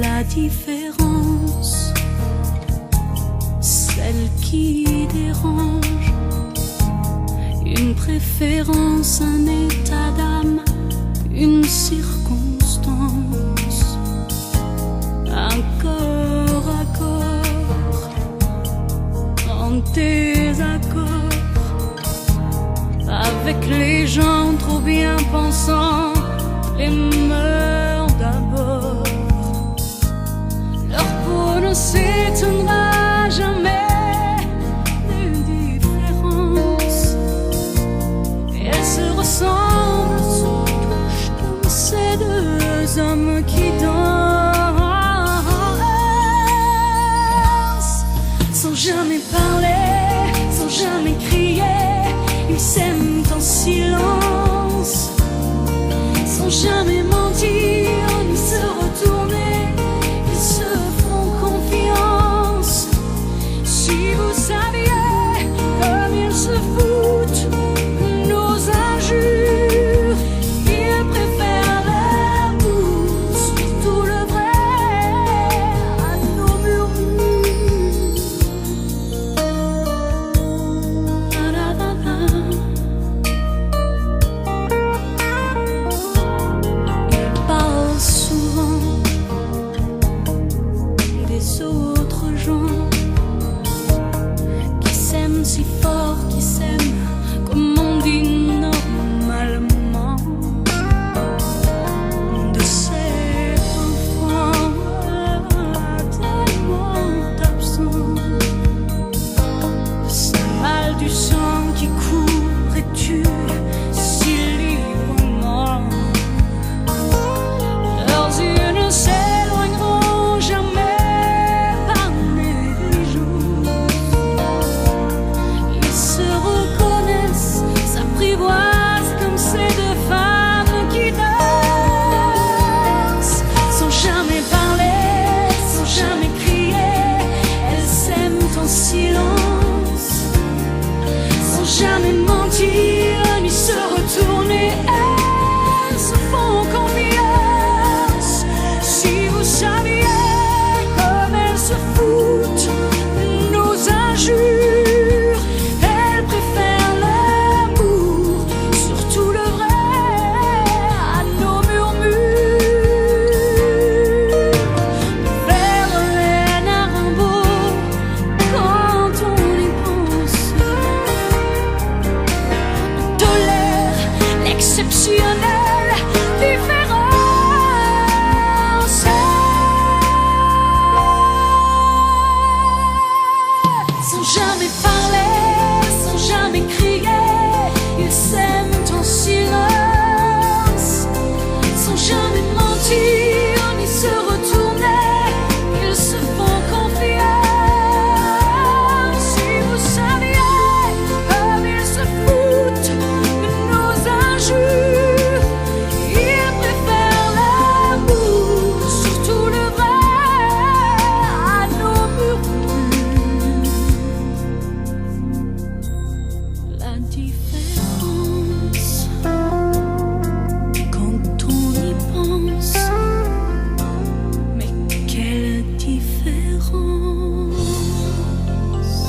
la différence, celle qui dérange, une préférence, un état d'âme, une circonstance, un corps à corps en désaccord avec les gens trop bien pensants, les mœurs d'abord. Leur peau ne s'étonnera jamais des différences, et elles se ressemblent, se touchent comme ces deux hommes qui dansent sans jamais parler, sans jamais crier. Ils s'aiment en silence, sans jamais mentir ni se retourner. Ils se font confiance. Si vous saviez comme ils se foutent de nos injures, ils préfèrent l'amour, surtout le vrai, à nos murmures. Ils parlent souvent des autres gens qui s'aiment si fort, qui s'aiment comme on dit normalement, de ces enfants tellement absents, de ce mal du sang qui court et tue si librement. Leurs yeux ne s'éloigneront jamais par négligence. Ils se reconnaissent, s'apprivoisent comme ces deux femmes qui dansent sans jamais parler, sans jamais crier. Elles s'aiment en silence, sans jamais mentir ni se retourner. Elles se font confiance. Si vous saviez comme elles se foutent de nos injures, elles préfèrent l'amour, surtout le vrai, à nos murmures. Vers les Narimbaud, quand on y pense, tolère l'exceptionnelle différence. Sans jamais parler, sans jamais crier, ils s'aiment en silence, sans jamais mentir ni se retourner. Ils se font confiance. Si vous saviez comme ils se foutent de nos injures, ils préfèrent l'amour, surtout le vrai, à nos murmures. La différence, quand on y pense, mais quelle différence.